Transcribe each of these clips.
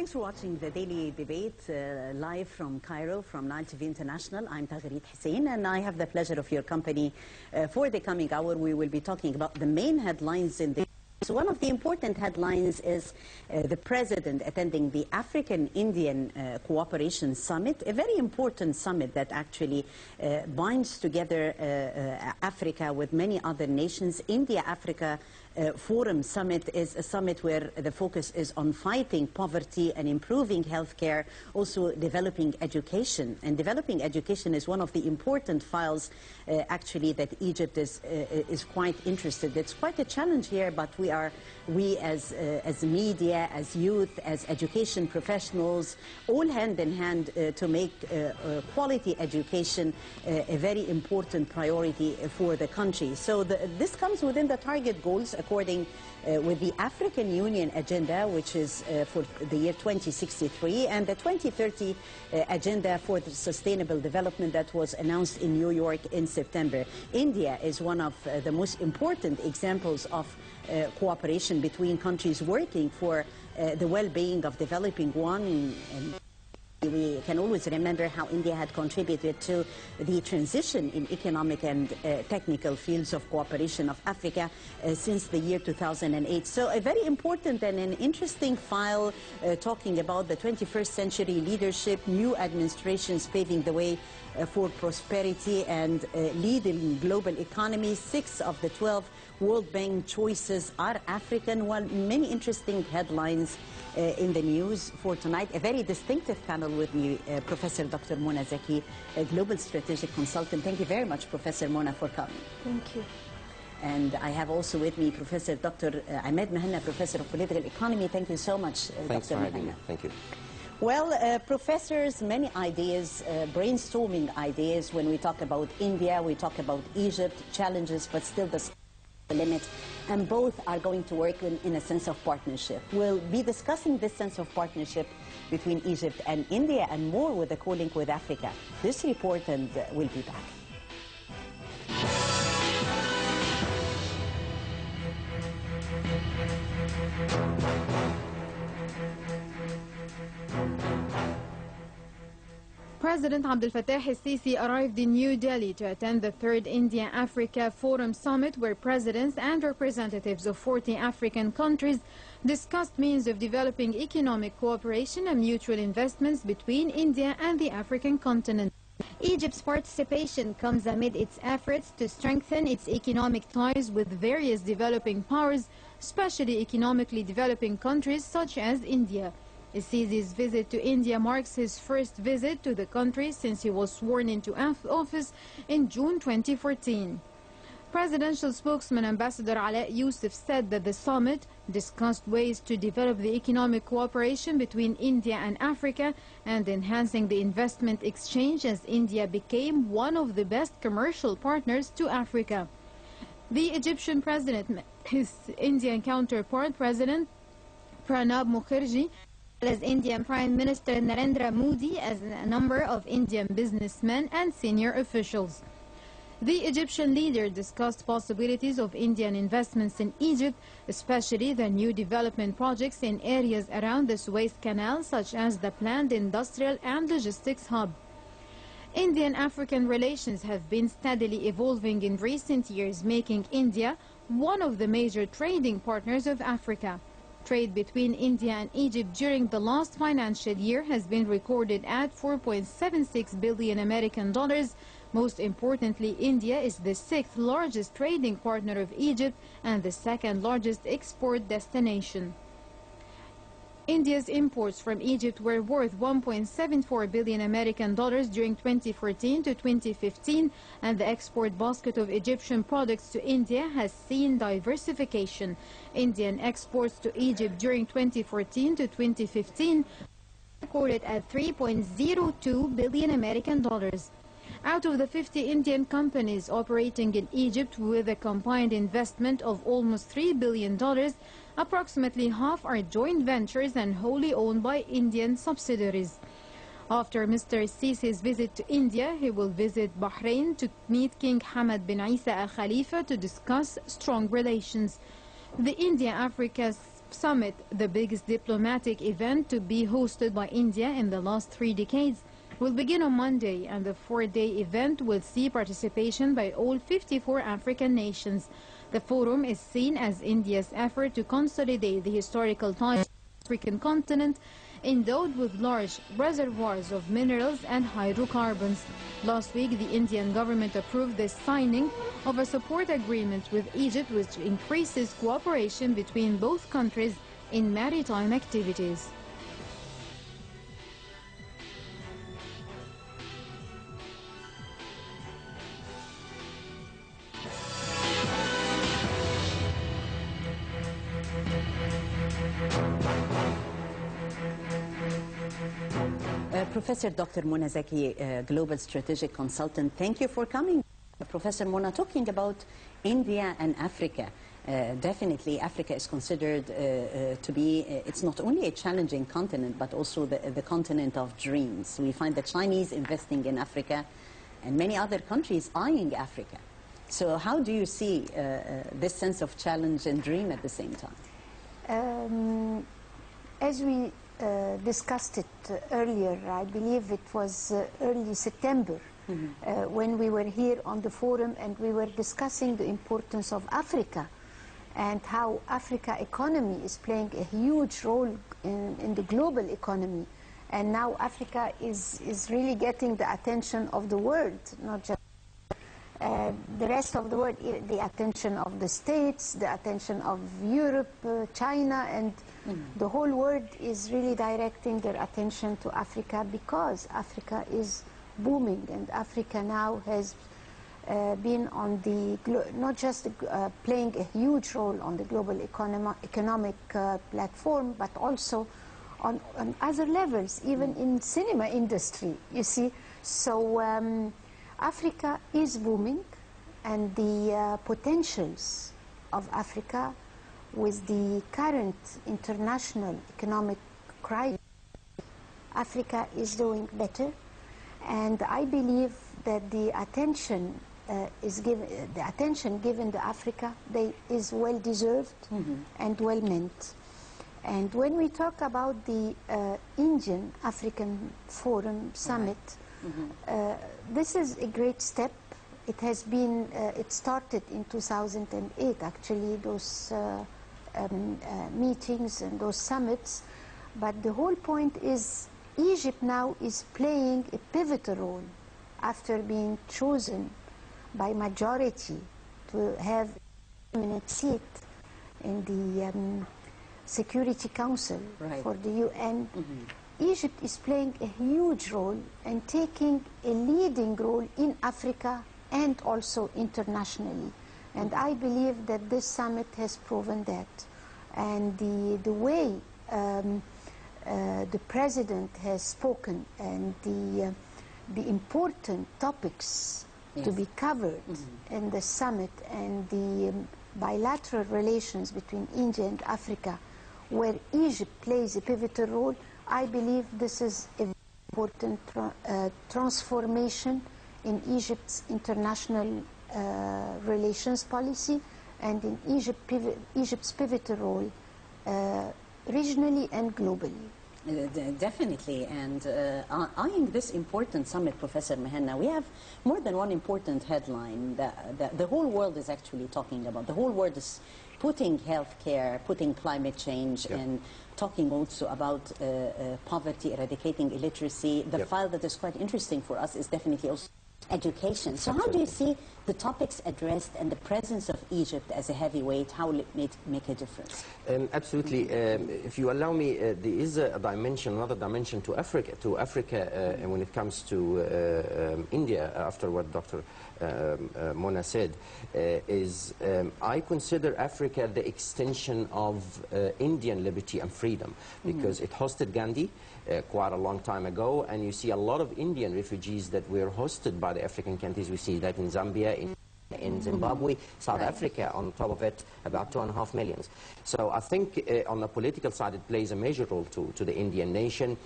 Thanks for watching the Daily Debate live from Cairo, from Nile TV International. I'm Tagharit Hussein, and I have the pleasure of your company for the coming hour. We will be talking about the main headlines in the... So one of the important headlines is the President attending the African-Indian Cooperation Summit, a very important summit that actually binds together Africa with many other nations. India-Africa Forum Summit is a summit where the focus is on fighting poverty and improving healthcare, also developing education. And developing education is one of the important files actually that Egypt is quite interested. It's quite a challenge here, but we as media, as youth, as education professionals, all hand in hand to make quality education a very important priority for the country. So this comes within the target goals according with the African Union agenda, which is for the year 2063, and the 2030 agenda for the sustainable development that was announced in New York in September. India is one of the most important examples of cooperation between countries working for the well-being of developing one. And we can always remember how India had contributed to the transition in economic and technical fields of cooperation of Africa since the year 2008. So a very important and an interesting file talking about the 21st century leadership, new administrations paving the way for prosperity and leading global economies. 6 of the 12 World Bank choices are African. Well, many interesting headlines in the news for tonight. A very distinctive panel with me, Professor Dr. Mona Zaki, a global strategic consultant. Thank you very much, Professor Mona, for coming. Thank you. And I have also with me Professor Dr. عماد مهنا, Professor of Political Economy. Thank you so much, Thanks Dr. for having Mehna. me. Thank you. Well, professors, many ideas, brainstorming ideas. When we talk about India, we talk about Egypt, challenges, but still the limit, and both are going to work in a sense of partnership. We'll be discussing this sense of partnership between Egypt and India and more with the co-link with Africa. This report, and we'll be back. President Abdel Fattah el-Sisi arrived in New Delhi to attend the 3rd India-Africa Forum Summit, where presidents and representatives of 40 African countries discussed means of developing economic cooperation and mutual investments between India and the African continent. Egypt's participation comes amid its efforts to strengthen its economic ties with various developing powers, especially economically developing countries such as India. El-Sisi's visit to India marks his first visit to the country since he was sworn into office in June 2014. Presidential spokesman Ambassador Ala Youssef said that the summit discussed ways to develop the economic cooperation between India and Africa and enhancing the investment exchange as India became one of the best commercial partners to Africa. The Egyptian president met his Indian counterpart, President Pranab Mukherjee, as Indian Prime Minister Narendra Modi, as a number of Indian businessmen and senior officials. The Egyptian leader discussed possibilities of Indian investments in Egypt, especially the new development projects in areas around the Suez Canal, such as the planned industrial and logistics hub. Indian-African relations have been steadily evolving in recent years, making India one of the major trading partners of Africa. Trade between India and Egypt during the last financial year has been recorded at $4.76 billion American dollars. Most importantly, India is the 6th largest trading partner of Egypt and the 2nd largest export destination. India's imports from Egypt were worth $1.74 billion American dollars during 2014 to 2015, and the export basket of Egyptian products to India has seen diversification. Indian exports to Egypt during 2014 to 2015 recorded at $3.02 billion American dollars. Out of the 50 Indian companies operating in Egypt with a combined investment of almost $3 billion, approximately half are joint ventures and wholly owned by Indian subsidiaries. After Mr. Sisi's visit to India, he will visit Bahrain to meet King Hamad bin Isa Al Khalifa to discuss strong relations. The India-Africa Summit, the biggest diplomatic event to be hosted by India in the last 3 decades, will begin on Monday, and the 4-day event will see participation by all 54 African nations. The forum is seen as India's effort to consolidate the historical ties of the African continent, endowed with large reservoirs of minerals and hydrocarbons. Last week, the Indian government approved the signing of a support agreement with Egypt, which increases cooperation between both countries in maritime activities. Professor Dr. Mona Zaki, Global Strategic Consultant, thank you for coming. Professor Mona, talking about India and Africa, definitely Africa is considered to be, it's not only a challenging continent, but also the continent of dreams. We find the Chinese investing in Africa and many other countries eyeing Africa. So how do you see this sense of challenge and dream at the same time? As we discussed it earlier, I believe it was early September, when we were here on the forum and we were discussing the importance of Africa and how Africa economy is playing a huge role in the global economy. And now Africa is really getting the attention of the world, not just the rest of the world, the attention of the States, the attention of Europe, China, and the whole world is really directing their attention to Africa because Africa is booming, and Africa now has been on the, not just playing a huge role on the global economic platform, but also on other levels, even in cinema industry, you see. So Africa is booming, and the potentials of Africa with the current international economic crisis, Africa is doing better, and I believe that the attention given to Africa is well deserved and well meant. And when we talk about the Indian African Forum Summit, this is a great step. It has been, it started in 2008, actually, those meetings and those summits. But the whole point is Egypt now is playing a pivotal role after being chosen by majority to have a permanent seat in the Security Council for the UN. Egypt is playing a huge role and taking a leading role in Africa and also internationally. And I believe that this summit has proven that. And the way the president has spoken and the important topics to be covered in the summit and the bilateral relations between India and Africa, where Egypt plays a pivotal role, I believe this is a very important transformation in Egypt's international relations policy and in Egypt's pivotal role regionally and globally. Definitely, and eyeing this important summit, Professor Mehena, we have more than one important headline that the whole world is actually talking about. The whole world is putting healthcare, putting climate change, and talking also about poverty, eradicating illiteracy. The file that is quite interesting for us is definitely also education. So how do you see the topics addressed and the presence of Egypt as a heavyweight, how will it make a difference? Absolutely. If you allow me, there is a dimension, another dimension to Africa, and when it comes to India, after what Dr. Mona said, is I consider Africa the extension of Indian liberty and freedom, because it hosted Gandhi quite a long time ago, and you see a lot of Indian refugees that were hosted by the African countries. We see that in Zambia, in in Zimbabwe, South Africa, on top of it, about 2.5 million. So I think on the political side, it plays a major role to the Indian nation.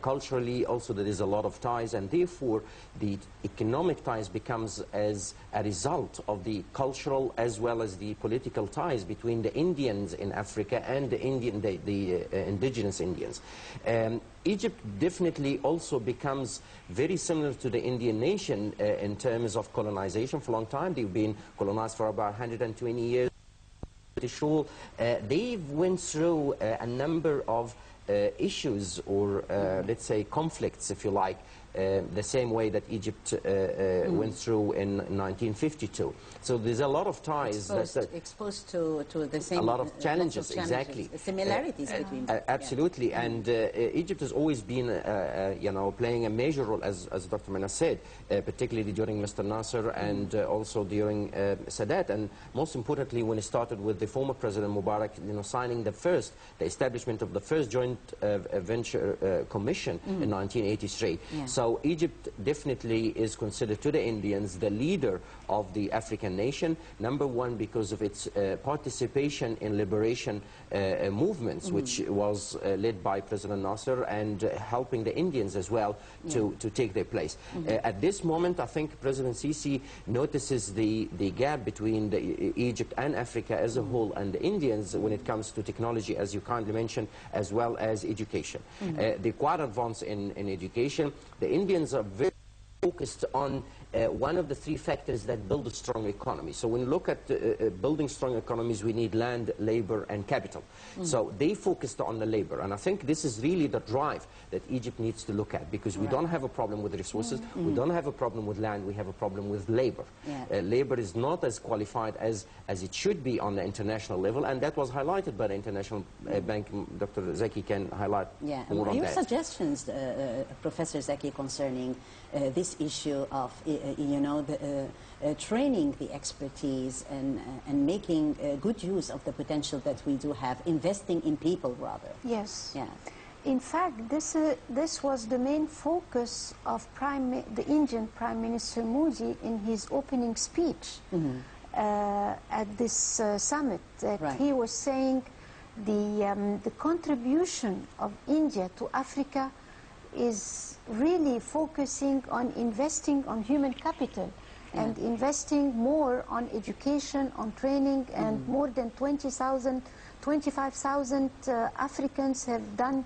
Culturally, also, there is a lot of ties, and therefore, the economic ties becomes as a result of the cultural as well as the political ties between the Indians in Africa and the indigenous Indians. Egypt definitely also becomes very similar to the Indian nation in terms of colonization for a long time. They've been colonized for about 120 years. They've went through a number of issues or, let's say, conflicts, if you like, the same way that Egypt went through in 1952. So there's a lot of ties. Exposed to the same... A lot of challenges, exactly. Similarities between them. Absolutely. Yeah. And Egypt has always been, you know, playing a major role, as Dr. Mehna said, particularly during Mr. Nasser and also during Sadat. And most importantly, when it started with the former President Mubarak, you know, signing the establishment of the first joint venture commission in 1983. Yeah. So Egypt definitely is considered to the Indians the leader of the African nation, number one because of its participation in liberation movements, which was led by President Nasser, and helping the Indians as well to take their place. At this moment, I think President Sisi notices the gap between Egypt and Africa as a whole and the Indians when it comes to technology, as you kindly mentioned, as well as education. They're quite advanced in education. The Indians are very focused on one of the three factors that build a strong economy. So when you look at building strong economies, we need land, labor, and capital. So they focused on the labor, and I think this is really the drive that Egypt needs to look at, because we don't have a problem with resources, we don't have a problem with land, we have a problem with labor. Labor is not as qualified as it should be on the international level, and that was highlighted by the International Bank. Dr. Zaki can highlight more on your that. Suggestions, Professor Zaki, concerning this issue of training the expertise and making good use of the potential that we do have, investing in people rather. Yes. Yeah. In fact, this was the main focus of the Indian Prime Minister Modi in his opening speech at this summit. That he was saying the contribution of India to Africa is really focusing on investing on human capital and investing more on education, on training, and more than 25,000 Africans have done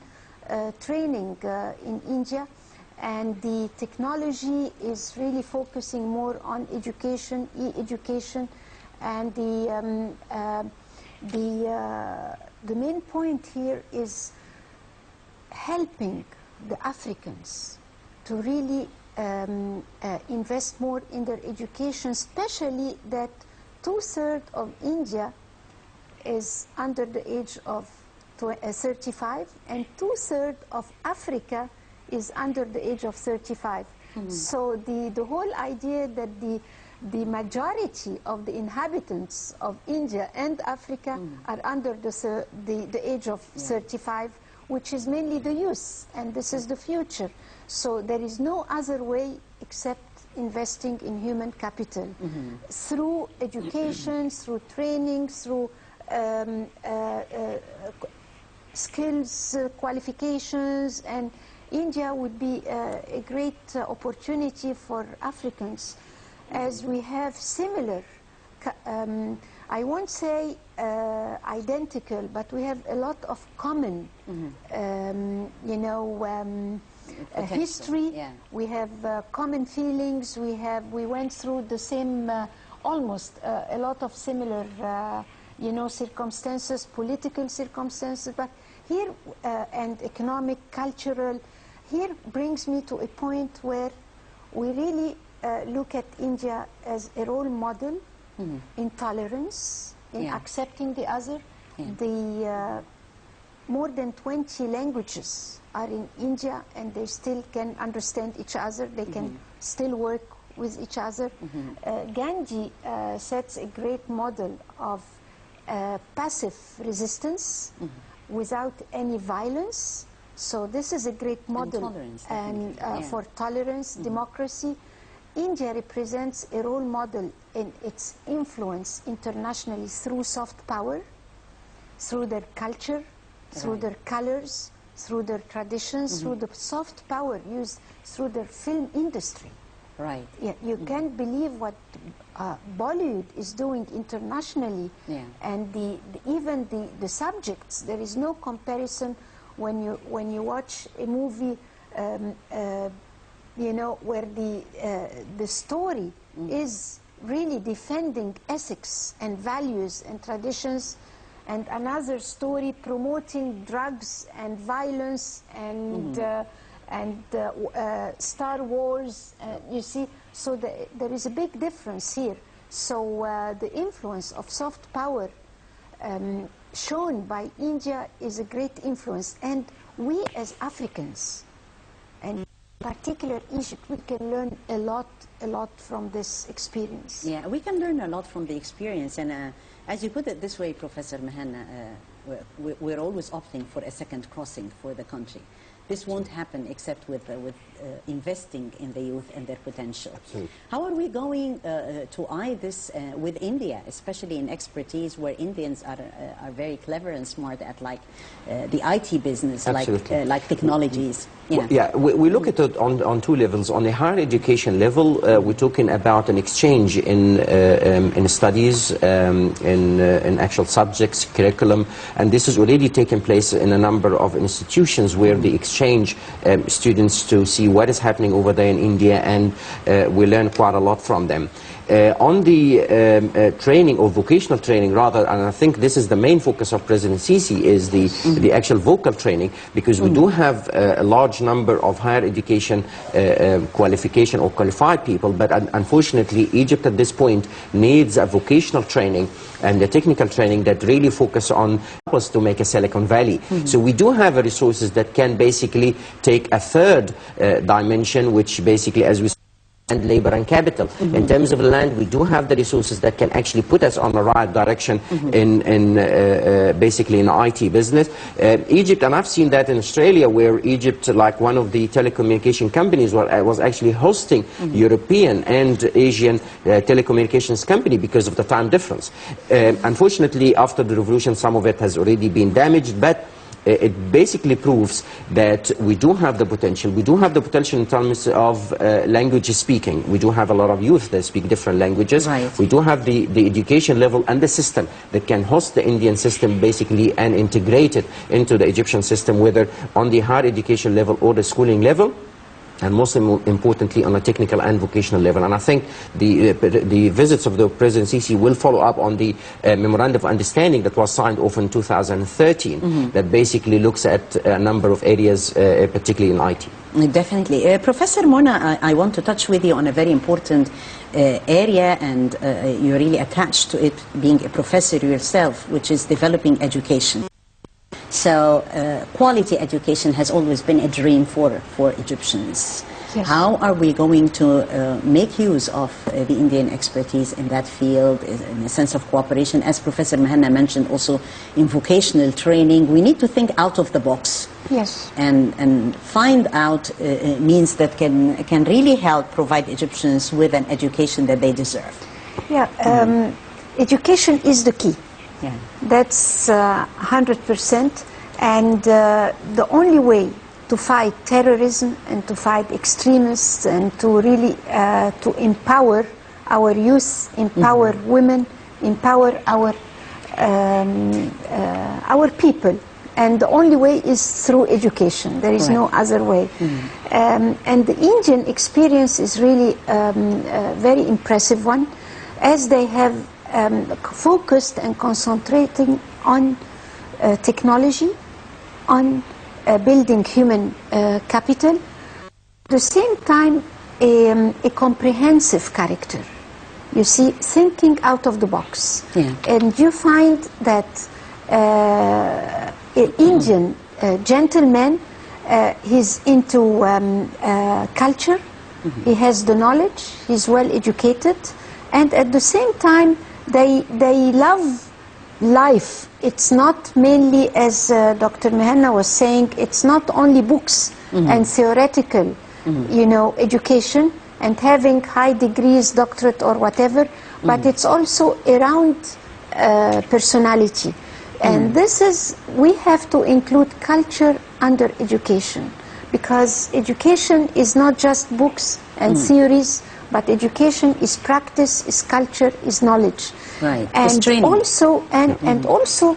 training in India, and the technology is really focusing more on education, e-education, and the main point here is helping the Africans to really invest more in their education, especially that 2/3 of India is under the age of 35, and 2/3 of Africa is under the age of 35. So the whole idea that the majority of the inhabitants of India and Africa are under the age of 35, which is mainly the youth, and this is the future. So there is no other way except investing in human capital through education, through training, through skills, qualifications, and India would be a great opportunity for Africans, as we have similar, I won't say identical, but we have a lot of common, history. We have common feelings. We went through the same, almost a lot of similar, circumstances, political circumstances. But here, and economic, cultural, here brings me to a point where we really look at India as a role model in tolerance, in accepting the other. The more than 20 languages are in India, and they still can understand each other. They can still work with each other. Gandhi sets a great model of passive resistance without any violence. So this is a great model tolerance, and for tolerance, democracy. India represents a role model in its influence internationally through soft power, through their culture, through their colors, through their traditions, through the soft power used through their film industry. Right. Yeah, you can't believe what Bollywood is doing internationally, and even the subjects. There is no comparison when you watch a movie, you know, where the story is really defending ethics and values and traditions, and another story promoting drugs and violence and Star Wars, you see. So there is a big difference here. So the influence of soft power shown by India is a great influence, and we as Africans, and in particular Egypt, we can learn a lot from this experience. Yeah, we can learn a lot from the experience, and as you put it this way, Professor Mehana, we're always opting for a second crossing for the country. This won't happen except with investing in the youth and their potential. Absolutely. How are we going to eye this with India, especially in expertise where Indians are very clever and smart at, like the IT business, like technologies? Yeah, yeah, we look at it on two levels. On the higher education level, we're talking about an exchange in studies, in actual subjects, curriculum, and this has already taken place in a number of institutions where the exchange students to see what is happening over there in India, and we learn quite a lot from them. On the training, or vocational training rather, and I think this is the main focus of President Sisi, is the actual vocal training, because we do have a large number of higher education qualification or qualified people, but unfortunately Egypt at this point needs a vocational training and the technical training that really focus on us to make a Silicon Valley. So we do have resources that can basically take a third dimension, which basically, as we and labor and capital. In terms of land, we do have the resources that can actually put us on the right direction in basically in the IT business. Egypt, and I've seen that in Australia, where Egypt, like one of the telecommunication companies, was actually hosting European and Asian telecommunications company because of the time difference. Unfortunately, after the revolution, some of it has already been damaged, but it basically proves that we do have the potential. We do have the potential in terms of language speaking. We do have a lot of youth that speak different languages. Right. We do have the education level and the system that can host the Indian system basically and integrate it into the Egyptian system, whether on the higher education level or the schooling level, and most importantly on a technical and vocational level. And I think the visits of the President Sisi will follow up on the Memorandum of Understanding that was signed off in 2013 that basically looks at a number of areas, particularly in IT. Definitely. Professor Mona, I want to touch with you on a very important area, and you're really attached to it, being a professor yourself, which is developing education. So quality education has always been a dream for Egyptians. Yes. How are we going to make use of the Indian expertise in that field, in a sense of cooperation? As Professor Mehana mentioned, also in vocational training, we need to think out of the box. Yes. And find out means that can really help provide Egyptians with an education that they deserve. Yeah, education is the key. Yeah. That's 100%, and the only way to fight terrorism and to fight extremists and to really to empower our youth, empower women, empower our people, and the only way is through education. There is no other way. And the Indian experience is really a very impressive one, as they have focused and concentrating on technology, on building human capital, at the same time a comprehensive character. You see, thinking out of the box. Yeah. And you find that an Indian gentleman, he's into culture, he has the knowledge, he's well educated, and at the same time they love life. It's not mainly, as Dr. Mehna was saying, it's not only books and theoretical, you know, education. and having high degrees, doctorate or whatever, but it's also around personality. And this is, we have to include culture under education, because education is not just books and theories, but education is practice, is culture, is knowledge. Right. And also, and also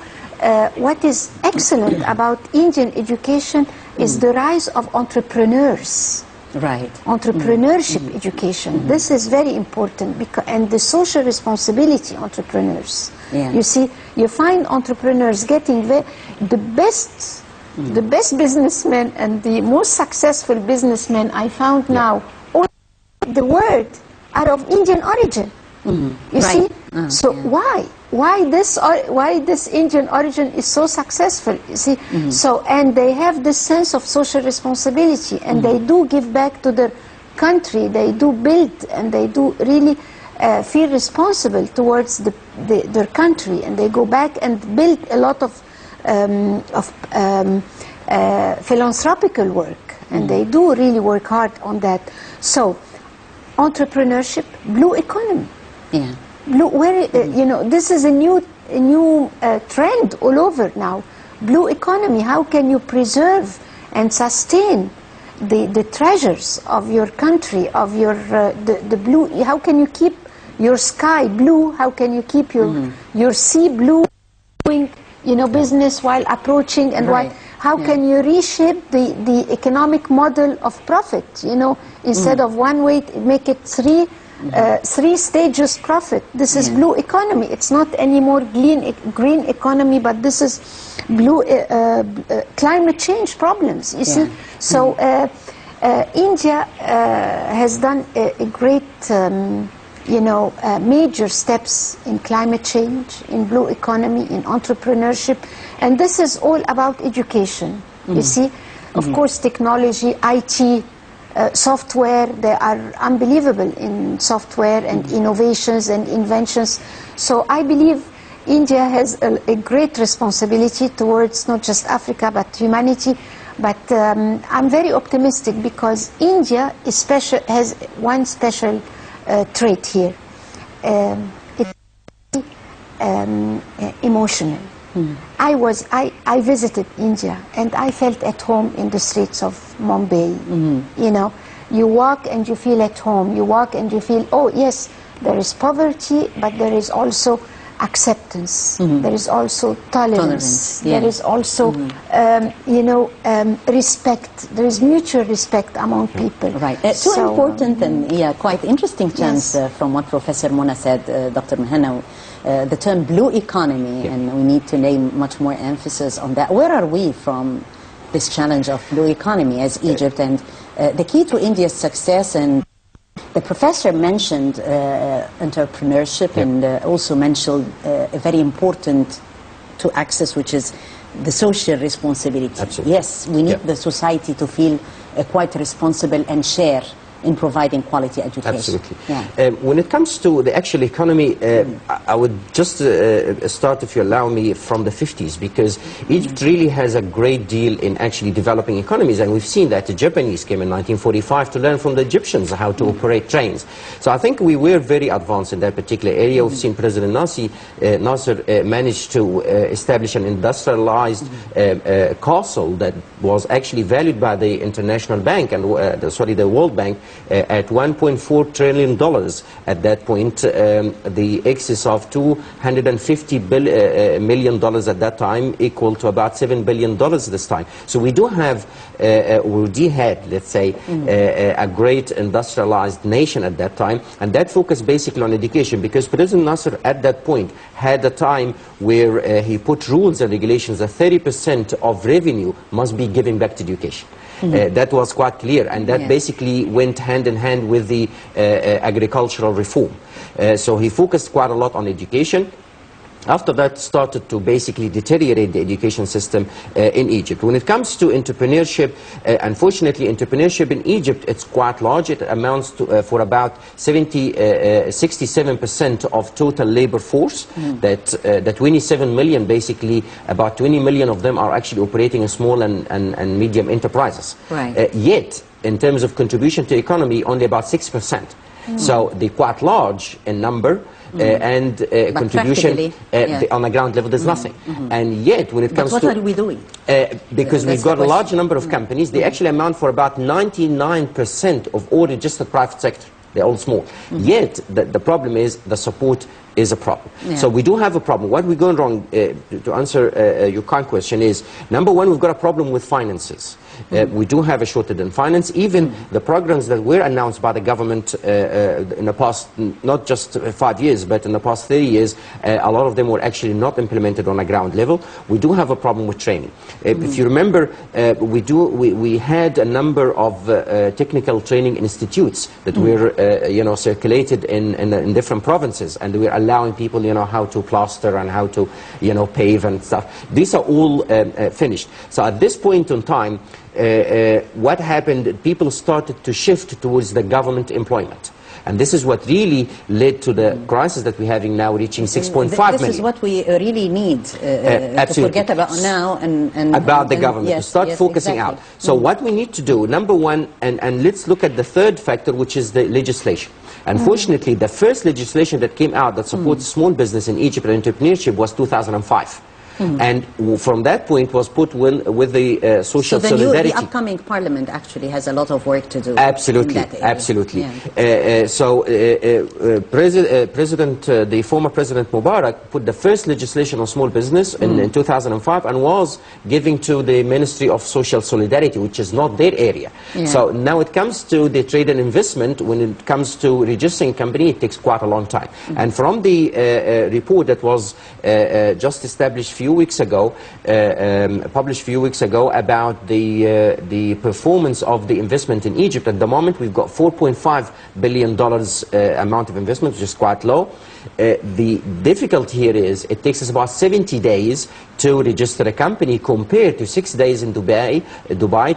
what is excellent about Indian education is the rise of entrepreneurs. Right. Entrepreneurship education. This is very important, because, and the social responsibility entrepreneurs. Yeah. You see, you find entrepreneurs getting the best businessmen and the most successful businessmen I found now all over the world are of Indian origin. You see? So why this Indian origin is so successful? You see? So, and they have this sense of social responsibility, and they do give back to their country. They do build, and they do really feel responsible towards their country, and they go back and build a lot of philanthropical work, and they do really work hard on that. So, entrepreneurship, blue economy. Yeah. Blue, you know, this is a new trend all over now. Blue economy. How can you preserve and sustain the treasures of your country, of your the blue? How can you keep your sky blue? How can you keep your sea blue? Doing, you know, business while approaching, and how can you reshape the economic model of profit? You know, instead of one way, make it three stages profit. This is blue economy. It's not anymore green economy, but this is blue climate change problems. You see, so India has done a great, you know, major steps in climate change, in blue economy, in entrepreneurship, and this is all about education. You see, of course, technology, IT. Software, they are unbelievable in software and innovations and inventions. So I believe India has a great responsibility towards not just Africa but humanity. But I'm very optimistic, because India is special, has one special trait here. It's emotional. I visited India, and I felt at home in the streets of Mumbai. You know, you walk and you feel at home. You walk and you feel, oh yes, there is poverty, but there is also acceptance. There is also tolerance. There is also, you know, respect. There is mutual respect among people. Right. Two important and quite interesting terms from what Professor Mona said, Dr. Mehena. The term blue economy, and we need to lay much more emphasis on that. Where are we from this challenge of blue economy as Egypt, and the key to India's success? And the professor mentioned entrepreneurship, and also mentioned a very important to access, which is the social responsibility. Absolutely. Yes, we need the society to feel quite responsible and share in providing quality education. Absolutely. When it comes to the actual economy, I would just start, if you allow me, from the 50s, because Egypt really has a great deal in actually developing economies, and we've seen that the Japanese came in 1945 to learn from the Egyptians how to operate trains. So I think we were very advanced in that particular area. We've seen President Nasser manage to establish an industrialized castle that was actually valued by the International Bank, and the World Bank, at $1.4 trillion at that point, the excess of $250 million at that time, equal to about $7 billion this time. So we do have, we had, let's say, a great industrialized nation at that time, and that focused basically on education, because President Nasser at that point had a time where he put rules and regulations that 30% of revenue must be given back to education. That was quite clear, and that basically went hand in hand with the agricultural reform. So he focused quite a lot on education. After that, started to basically deteriorate the education system in Egypt. When it comes to entrepreneurship, unfortunately, entrepreneurship in Egypt, it's quite large. It amounts to for about 67% of total labor force. That 27 million, basically, about 20 million of them are actually operating in small and medium enterprises. Right. Yet, in terms of contribution to economy, only about 6%. So they're quite large in number. And contribution on the ground level, there's nothing. And yet, when it comes to... What are we doing? Because we've got a large number of companies. They actually amount for about 99% of all registered private sector. They're all small. Yet, the problem is the support is a problem. So we do have a problem. What we're going wrong, to answer your kind question, is, number one, we've got a problem with finances. We do have a shortage in finance. Even the programs that were announced by the government in the past, not just 5 years, but in the past 30 years, a lot of them were actually not implemented on a ground level. We do have a problem with training. If you remember, we had a number of technical training institutes that were circulated in different provinces, and we were allowing people how to plaster and how to pave and stuff. These are all finished. So at this point in time, what happened, people started to shift towards the government employment. And this is what really led to the crisis that we're having now, reaching 6.5 million. This is what we really need to forget about now. About the government, to start focusing out. So what we need to do, number one, and let's look at the third factor, which is the legislation. Unfortunately, the first legislation that came out that supports small business in Egypt and entrepreneurship was 2005. And from that point was put with the social solidarity. The upcoming parliament actually has a lot of work to do. Absolutely, absolutely. The former President Mubarak put the first legislation on small business in 2005 and was giving to the Ministry of Social Solidarity, which is not their area. So now it comes to the trade and investment. When it comes to registering a company, it takes quite a long time. And from the report that was just established published a few weeks ago about the performance of the investment in Egypt. At the moment, we've got $4.5 billion amount of investment, which is quite low. The difficulty here is it takes us about 70 days to register a company compared to 6 days in Dubai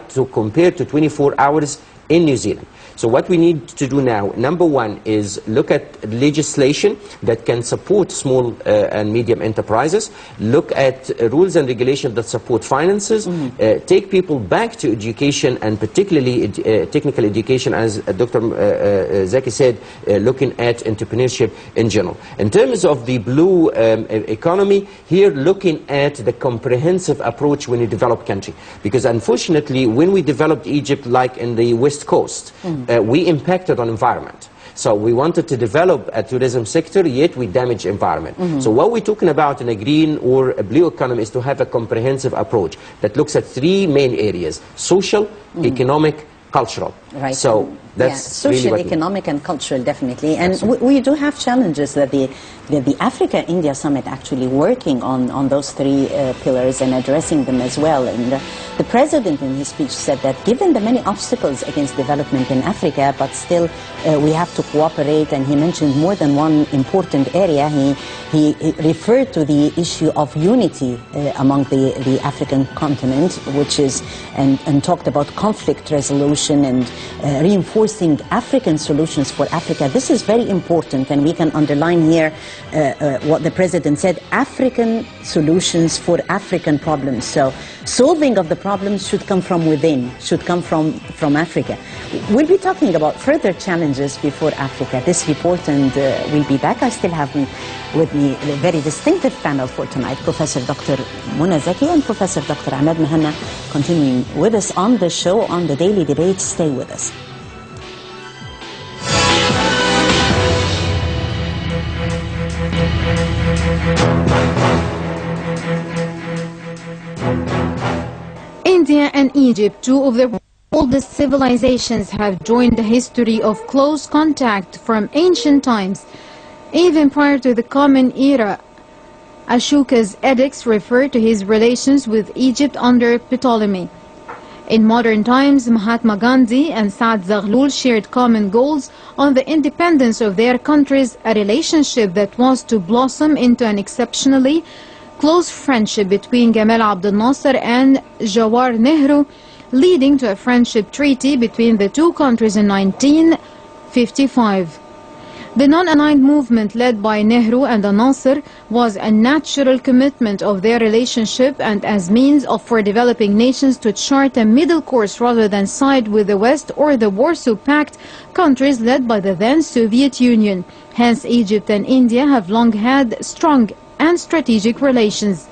to compare to 24 hours in New Zealand. So what we need to do now, number one, is look at legislation that can support small and medium enterprises, look at rules and regulations that support finances, take people back to education, and particularly technical education, as Dr. Zaki said, looking at entrepreneurship in general. In terms of the blue economy, here looking at the comprehensive approach when you develop country. Because unfortunately, when we developed Egypt, like in the West Coast, we impacted on environment. So we wanted to develop a tourism sector, yet we damage environment. So what we're talking about in a green or a blue economy is to have a comprehensive approach that looks at three main areas: social, economic, cultural. Right. So that's social, really economic, and cultural, definitely. And we do have challenges that the Africa-India Summit actually working on those three pillars and addressing them as well. And the President in his speech said that given the many obstacles against development in Africa, but still we have to cooperate, and he mentioned more than one important area. He referred to the issue of unity among the African continent, which is, and talked about conflict resolution and reinforcing African solutions for Africa. This is very important, and we can underline here what the President said: African solutions for African problems. So solving of the problems should come from within, should come from Africa. We'll be talking about further challenges before Africa. This report, and we'll be back. I still have with me a very distinctive panel for tonight, Professor Dr. Mona Zaki and Professor Dr. Ahmed Mehna, continuing with us on the show, on the Daily Debate. Stay with us. India and Egypt, two of the oldest civilizations, have joined the history of close contact from ancient times. Even prior to the Common Era, Ashoka's edicts refer to his relations with Egypt under Ptolemy. In modern times, Mahatma Gandhi and Saad Zaghlul shared common goals on the independence of their countries, a relationship that was to blossom into an exceptionally close friendship between Gamal Abdel Nasser and Jawahar Nehru, leading to a friendship treaty between the two countries in 1955. The non-aligned movement led by Nehru and Nasser was a natural commitment of their relationship and as means for developing nations to chart a middle course rather than side with the West or the Warsaw Pact countries led by the then Soviet Union. Hence, Egypt and India have long had strong and strategic relations.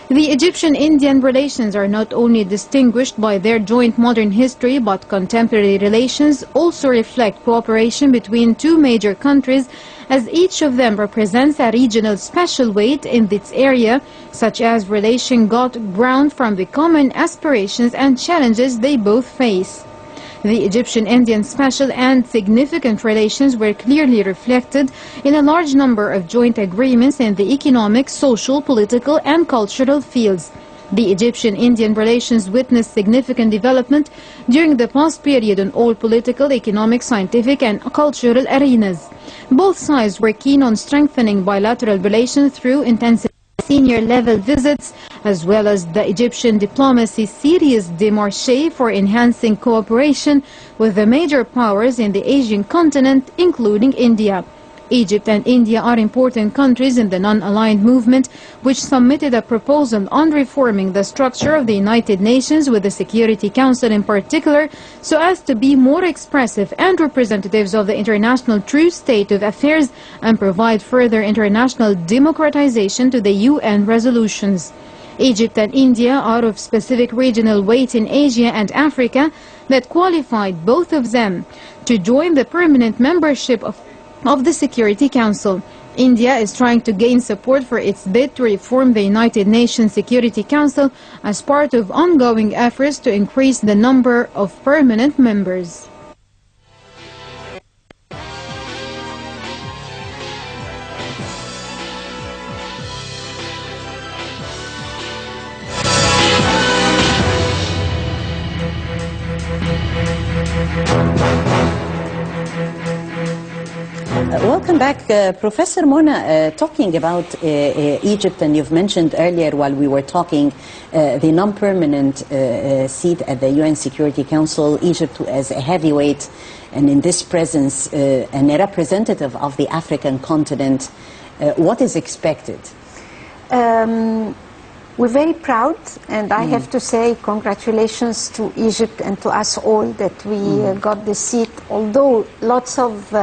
The Egyptian-Indian relations are not only distinguished by their joint modern history, but contemporary relations also reflect cooperation between two major countries, as each of them represents a regional special weight in its area, such as relation got ground from the common aspirations and challenges they both face. The Egyptian-Indian special and significant relations were clearly reflected in a large number of joint agreements in the economic, social, political and cultural fields. The Egyptian-Indian relations witnessed significant development during the past period in all political, economic, scientific and cultural arenas. Both sides were keen on strengthening bilateral relations through intensive senior-level visits, as well as the Egyptian diplomacy's serious démarches for enhancing cooperation with the major powers in the Asian continent, including India. Egypt and India are important countries in the non-aligned movement, which submitted a proposal on reforming the structure of the United Nations with the Security Council in particular, so as to be more expressive and representatives of the international true state of affairs and provide further international democratization to the UN resolutions. Egypt and India are of specific regional weight in Asia and Africa that qualified both of them to join the permanent membership of the Security Council. India is trying to gain support for its bid to reform the United Nations Security Council as part of ongoing efforts to increase the number of permanent members. Welcome back, Professor Mona, talking about Egypt, and you've mentioned earlier while we were talking the non-permanent seat at the UN Security Council, Egypt as a heavyweight and in this presence and a representative of the African continent. What is expected? We're very proud, and I have to say congratulations to Egypt and to us all that we got the seat, although lots of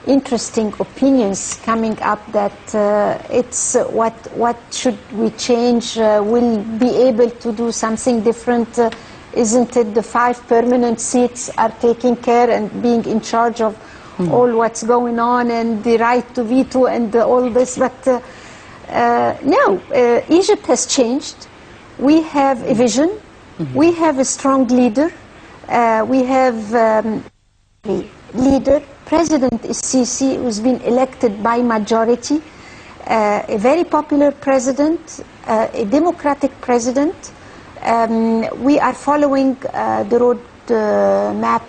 interesting opinions coming up that it's what should we change, will be able to do something different, isn't it the 5 permanent seats are taking care and being in charge of all what's going on and the right to veto and all this, but no, Egypt has changed. We have a vision, we have a strong leader, we have a leader, President Sisi, who's been elected by majority, a very popular president, a democratic president. We are following the road map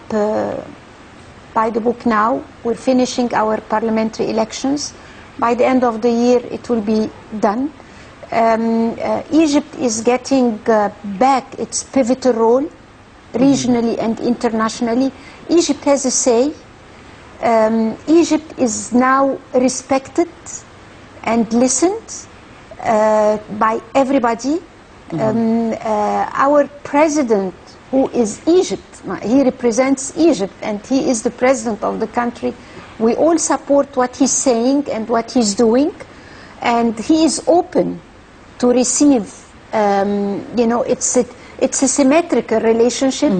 by the book now. We're finishing our parliamentary elections. By the end of the year, it will be done. Egypt is getting back its pivotal role, regionally and internationally. Egypt has a say. Egypt is now respected and listened by everybody. Our president, who is Egypt, he represents Egypt and he is the president of the country. We all support what he's saying and what he's doing, and he is open to receive, you know, it's a symmetrical relationship.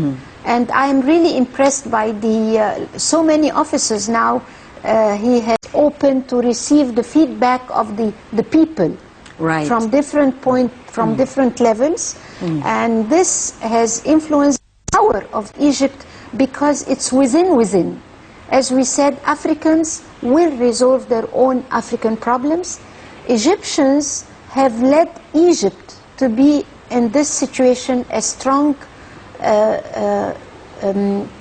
And I am really impressed by the so many officers now. He has opened to receive the feedback of the people, right, from different points, from different levels, and this has influenced the power of Egypt because it's within. As we said, Africans will resolve their own African problems. Egyptians have led Egypt to be in this situation a strong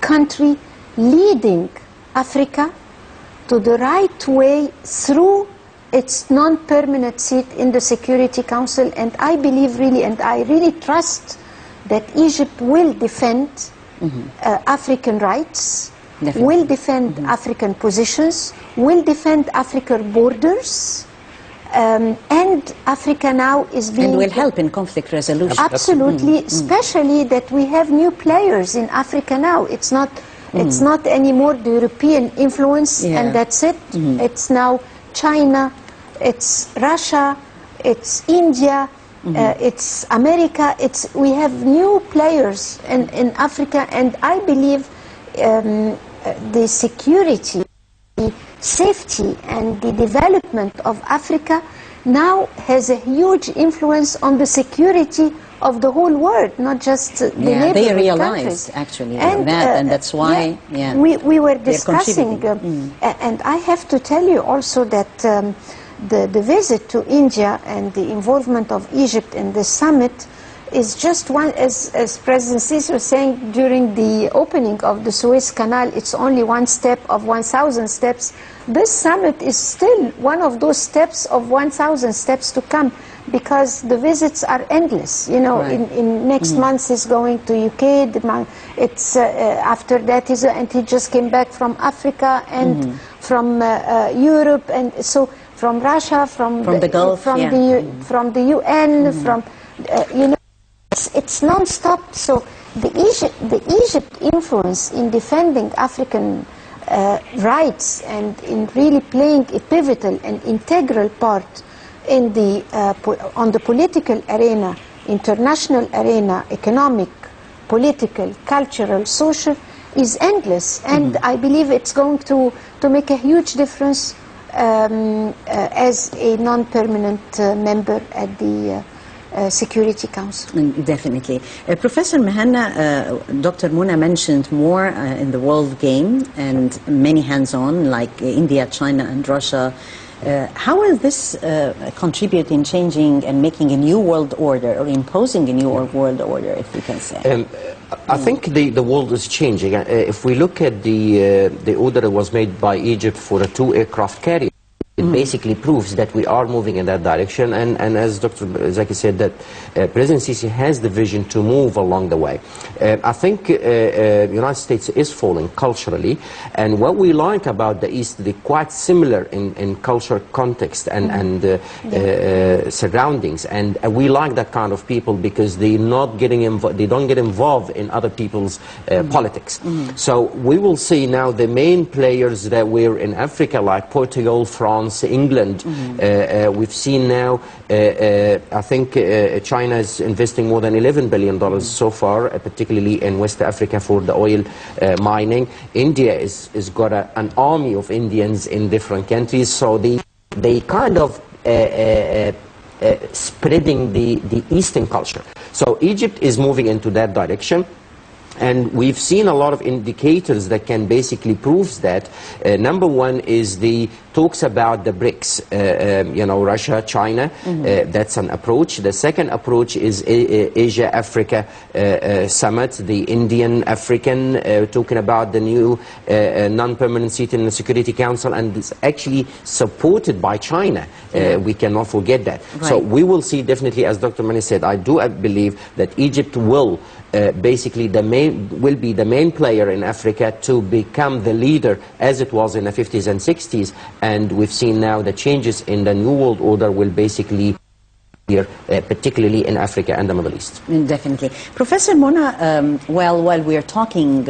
country leading Africa to the right way through its non-permanent seat in the Security Council, and I believe really, and I really trust that Egypt will defend African rights, will defend African positions, will defend African borders, and Africa now is being... And will help in conflict resolution. Absolutely, especially that we have new players in Africa now. It's not anymore the European influence, and that's it. It's now China, it's Russia, it's India, it's America. We have new players in Africa, and I believe the security, safety, and the development of Africa now has a huge influence on the security of the whole world, not just the neighboring they realized countries. Actually and that's why we were discussing, and I have to tell you also that the visit to India and the involvement of Egypt in this summit is just one, as President Sisi was saying during the opening of the Suez Canal, it's only one step of 1,000 steps. This summit is still one of those steps of 1,000 steps to come, because the visits are endless. You know, in next month he's going to UK, it's after that and he just came back from Africa and from Europe, and so from Russia, from the Gulf, from the UN, from you know, it's non-stop. So the Egypt influence in defending African rights and in really playing a pivotal and integral part in the on the political arena, international arena, economic, political, cultural, social, is endless, and I believe it's going to make a huge difference as a non-permanent member at the Security Council. Definitely. Professor Mehanna, Dr. Mona mentioned more in the world game and many hands-on, like India, China, and Russia. How will this contribute in changing and making a new world order, or imposing a new world order, if we can say? I think the world is changing. If we look at the order that was made by Egypt for a 2 aircraft carrier, it basically proves that we are moving in that direction, and as Dr. Zaki said, that President Sisi has the vision to move along the way. I think the United States is falling culturally, and what we like about the East, they're quite similar in cultural context and surroundings, and we like that kind of people because they're not getting they don't get involved in other people's politics. So we will see now the main players that were in Africa, like Portugal, France, England. We've seen now, I think China is investing more than $11 billion so far, particularly in West Africa for the oil mining. India is got an army of Indians in different countries, so they kind of spreading the Eastern culture. So Egypt is moving into that direction. And we've seen a lot of indicators that can basically prove that. Number one is the talks about the BRICS, you know, Russia, China, that's an approach. The second approach is Asia-Africa summit, the Indian-African, talking about the new non-permanent seat in the Security Council, and it's actually supported by China. We cannot forget that. Right. So we will see definitely, as Dr. Mani said, I do believe that Egypt will basically will be the main player in Africa to become the leader as it was in the 50s and 60s, and we've seen now the changes in the New World Order will basically here, particularly in Africa and the Middle East. Definitely. Professor Mona, while we're talking,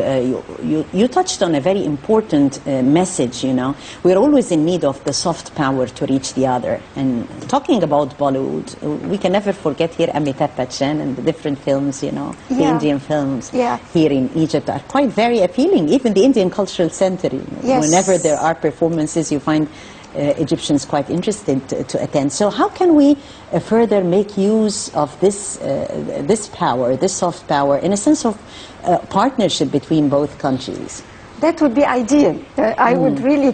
you touched on a very important message, you know. We're always in need of the soft power to reach the other. And talking about Bollywood, we can never forget here Amitabh Bachchan and the different films, you know, the Indian films here in Egypt are quite very appealing. Even the Indian Cultural Center, you know, whenever there are performances, you find Egyptians quite interested to attend. So how can we further make use of this this power, this soft power, in a sense of partnership between both countries? That would be ideal. I would really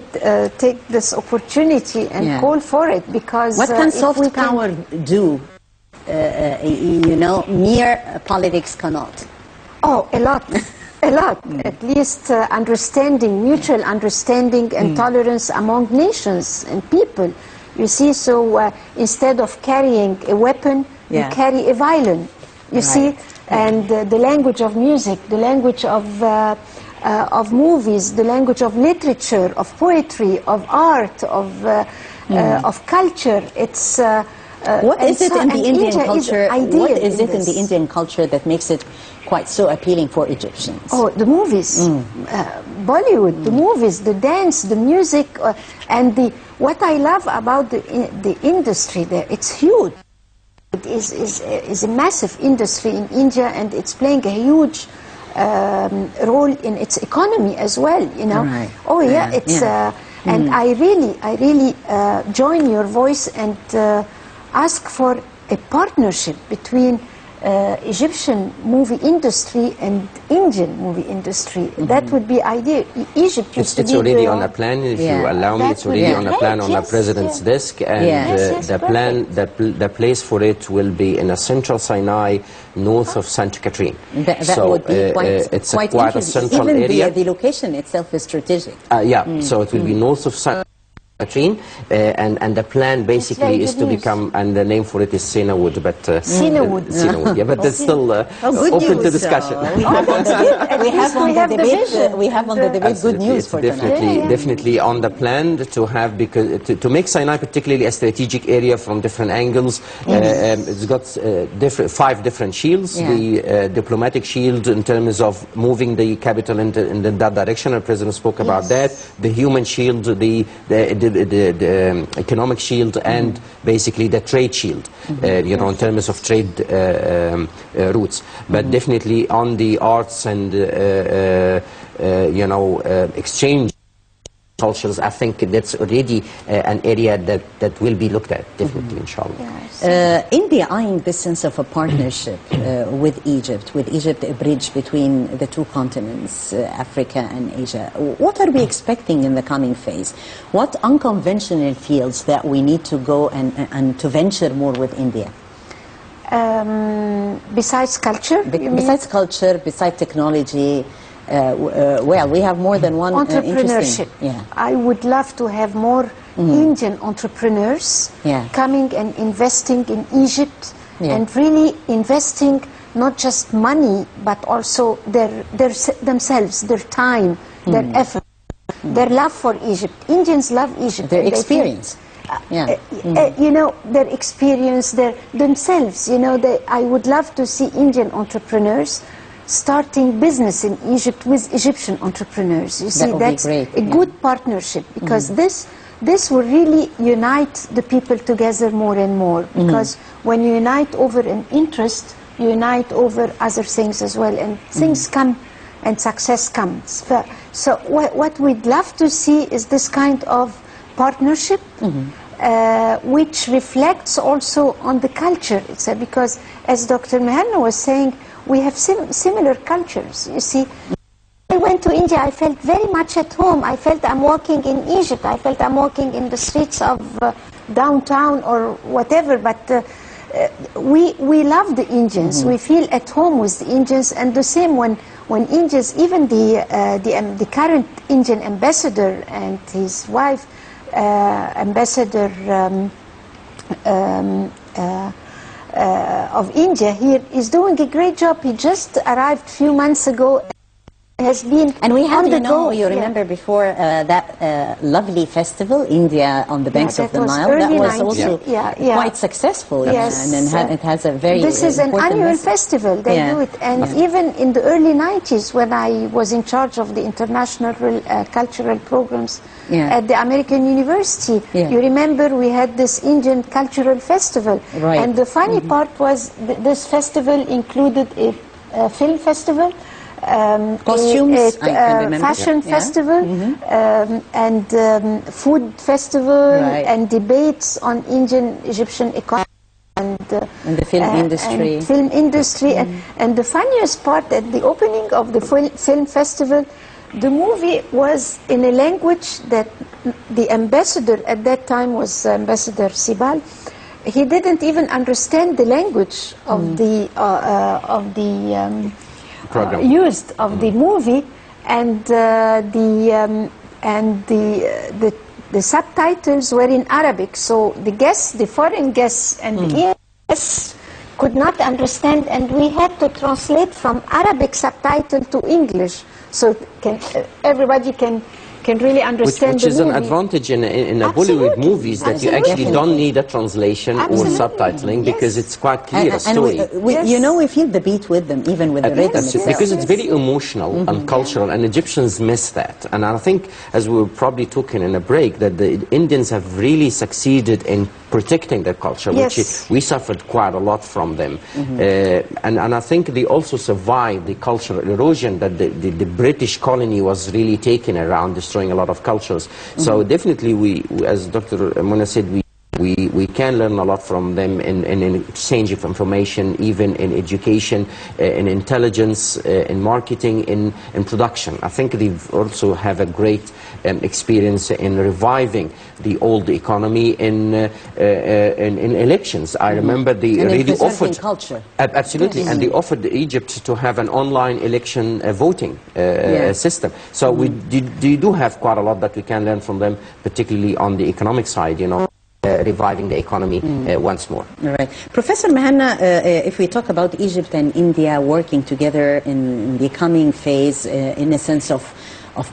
take this opportunity and call for it, because what can soft power do? You know, mere politics cannot. Oh, a lot. A lot, at least understanding, mutual understanding and tolerance among nations and people. You see, so instead of carrying a weapon, you carry a violin, you see, and the language of music, the language of of movies, the language of literature, of poetry, of art, of culture. It's what is it in the Indian India culture? What is it in the this. Indian culture that makes it quite so appealing for Egyptians? Oh, the movies, Bollywood, the movies, the dance, the music, and what I love about the industry there, it's huge. It is a massive industry in India, and it's playing a huge role in its economy as well. You know. Right. Oh yeah, it's and I really join your voice and ask for a partnership between Egyptian movie industry and Indian movie industry. That would be ideal. Egypt used to be already on a plan, if you allow me. It's already on a plan on the president's desk, and the plan, the place for it will be in a central Sinai, north of St. Catherine. That would be quite a central even area. The location itself is strategic. So it will be north of St. Catherine, and the plan basically is to become, and the name for it is Cenawood, but Cenawood. Yeah, but it's still open to discussion. We have on the debate good news for tonight. Definitely on the plan to have, because to make Sinai particularly a strategic area from different angles. It's got 5 different shields. The diplomatic shield in terms of moving the capital in that direction. The president spoke about that. The human shield, the economic shield, and basically the trade shield, you know, in terms of trade routes. But definitely on the arts and, you know, exchange cultures, I think that's already an area that will be looked at, definitely, inshallah. India eyeing this sense of a partnership with Egypt a bridge between the two continents, Africa and Asia. What are we expecting in the coming phase? What unconventional fields that we need to go and to venture more with India? Besides culture? Besides culture, besides technology, well, we have more than one entrepreneurship. I would love to have more Indian entrepreneurs coming and investing in Egypt, and really investing not just money but also themselves, their time, their effort, their love for Egypt. Indians love Egypt. Their experience. You know, their experience, themselves. You know, I would love to see Indian entrepreneurs starting business in Egypt with Egyptian entrepreneurs. You see, that's a good partnership, because this will really unite the people together more and more, because when you unite over an interest, you unite over other things as well, and things come and success comes. So what we'd love to see is this kind of partnership, which reflects also on the culture itself, because as Dr. Mehana was saying, we have similar cultures. You see, I went to India, I felt very much at home. I felt I'm walking in Egypt. I felt I'm walking in the streets of downtown or whatever. But we love the Indians. We feel at home with the Indians. And the same when Indians, even the current Indian ambassador and his wife, Ambassador of India here, is doing a great job. He just arrived a few months ago. Has been and we had, on the go. You remember before that lovely festival, India on the banks of the Nile, that was also quite successful. Yes. And it has a very This is an annual festival. They do it. And even in the early 90s, when I was in charge of the international cultural programs at the American University, you remember we had this Indian cultural festival. Right. And the funny part was this festival included a film festival, costumes, fashion festival, and food festival, and debates on Indian-Egyptian economy. And the film industry. And the funniest part, at the opening of the film festival, the movie was in a language that the ambassador at that time was Ambassador Sibal. He didn't even understand the language of the used of the movie, and the subtitles were in Arabic. So the guests, the foreign guests, and the guests could not understand, and we had to translate from Arabic subtitle to English. so everybody can really understand which the is movie. an advantage in a Bollywood movies, that you actually don't need a translation or subtitling, because it's quite clear a story. And you know, we feel the beat with them, even with the rhythm itself. Because it's very emotional and cultural, and Egyptians miss that. And I think, as we were probably talking in a break, that the Indians have really succeeded in protecting their culture, which we suffered quite a lot from them. And I think they also survived the cultural erosion that the British colony was really taking around, destroying a lot of cultures. So definitely, we, as Dr. Mona said, we can learn a lot from them in exchange of information, even in education, in intelligence, in marketing, in production. I think they also have a great experience in reviving the old economy in elections. I remember they really offered culture. Absolutely, and they offered Egypt to have an online election voting system. So we do have quite a lot that we can learn from them, particularly on the economic side, you know. Reviving the economy once more. All right. Professor Mehna, if we talk about Egypt and India working together in the coming phase in a sense of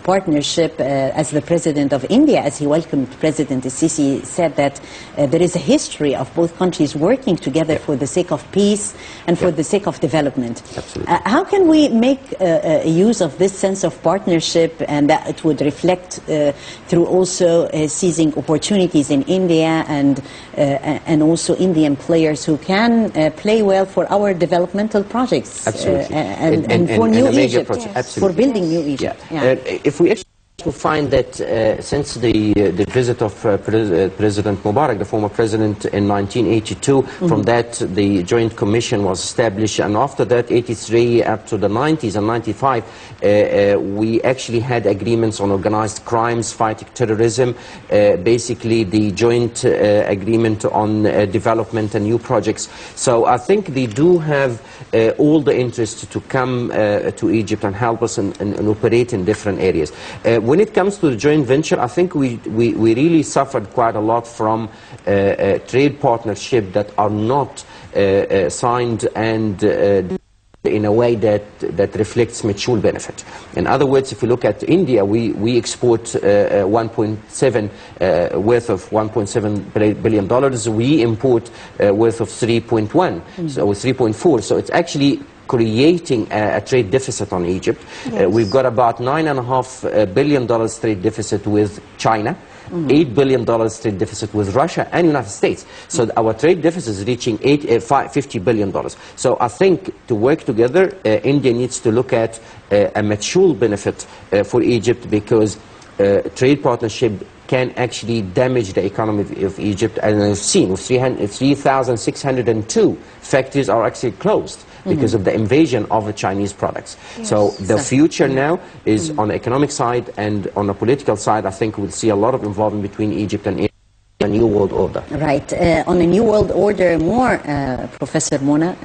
partnership, as the President of India, as he welcomed President Sisi, said that there is a history of both countries working together for the sake of peace and for the sake of development. Absolutely. How can we make use of this sense of partnership, and that it would reflect through also seizing opportunities in India and also Indian players who can play well for our developmental projects and for new Egypt, for building new Egypt. If we actually find that since the visit of President Mubarak, the former president, in 1982, from that the Joint Commission was established, and after that, 83 up to the 90s and 95, we actually had agreements on organized crimes, fighting terrorism, basically the joint agreement on development and new projects. So I think they do have all the interest to come to Egypt and help us and operate in different areas. When it comes to the joint venture, I think we really suffered quite a lot from trade partnerships that are not signed and in a way that reflects mutual benefit. In other words, if you look at India, we export 1.7 worth of $1.7 billion. We import worth of 3.1, so 3.4. So it's actually creating a trade deficit on Egypt. We've got about $9.5 billion trade deficit with China. $8 billion trade deficit with Russia and United States. So our trade deficit is reaching $50 billion. So I think to work together, India needs to look at a mutual benefit for Egypt, because trade partnership can actually damage the economy of Egypt. And I've seen 3,602 factories are actually closed because of the invasion of the Chinese products. So the future now is on the economic side, and on the political side, I think we'll see a lot of involvement between Egypt and a new world order. Right. On a new world order, more, Professor Mona,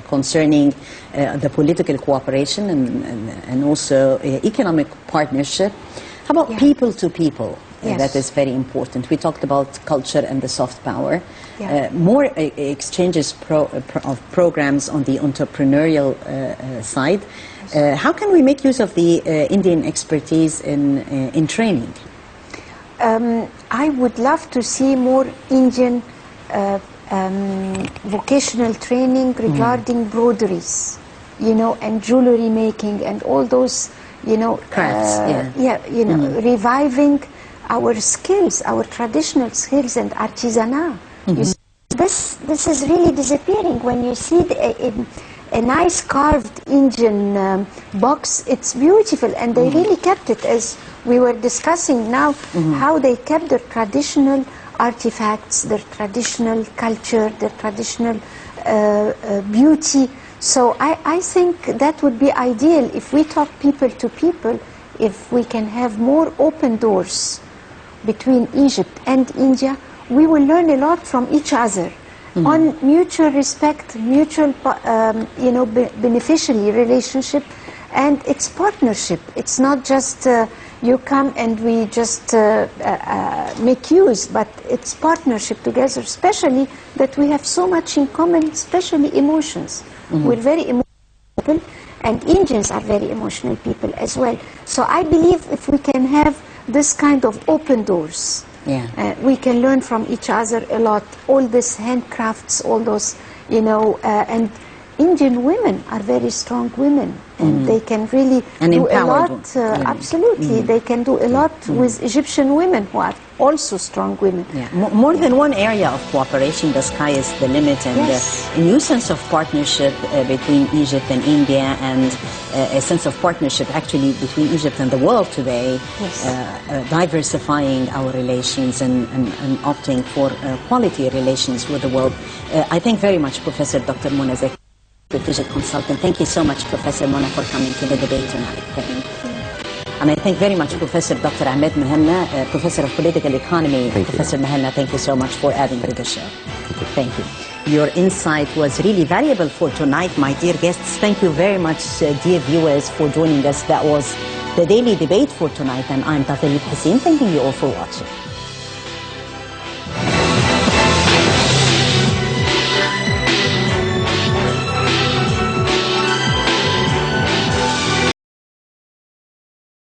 concerning the political cooperation and also economic partnership. How about people to people? That is very important. We talked about culture and the soft power. More exchanges of programs on the entrepreneurial side. How can we make use of the Indian expertise in training? I would love to see more Indian vocational training regarding broderies, you know, and jewelry making and all those, you know, crafts. Reviving our skills, our traditional skills and artisanal. This is really disappearing. When you see a nice carved Indian box, it's beautiful, and they really kept it, as we were discussing now, how they kept their traditional artifacts, their traditional culture, their traditional beauty. So I think that would be ideal if we talk people to people, if we can have more open doors between Egypt and India. We will learn a lot from each other on mutual respect, mutual, beneficial relationship, and it's partnership. It's not just you come and we just make use, but it's partnership together, especially that we have so much in common, especially emotions. We're very emotional people, And Indians are very emotional people as well. So I believe if we can have this kind of open doors, we can learn from each other a lot. All these handcrafts, all those, you know, and Indian women are very strong women, and they can really do a lot. Absolutely, they can do a lot with Egyptian women who are also strong women. Yeah. More than one area of cooperation, the sky is the limit, and a new sense of partnership between Egypt and India, and a sense of partnership actually between Egypt and the world today, diversifying our relations and opting for quality relations with the world. I thank very much Professor Dr. Mona Zeki, strategic consultant. Thank you so much, Professor Mona, for coming to the debate tonight. Thank you. And I thank very much Professor Dr. Ahmed Mehna, Professor of Political Economy. Professor Mehna, thank you so much for adding to the show. Thank you. Your insight was really valuable for tonight, my dear guests. Thank you very much, dear viewers, for joining us. That was the Daily Debate for tonight, and I'm Tagharit Hussein, thanking you all for watching.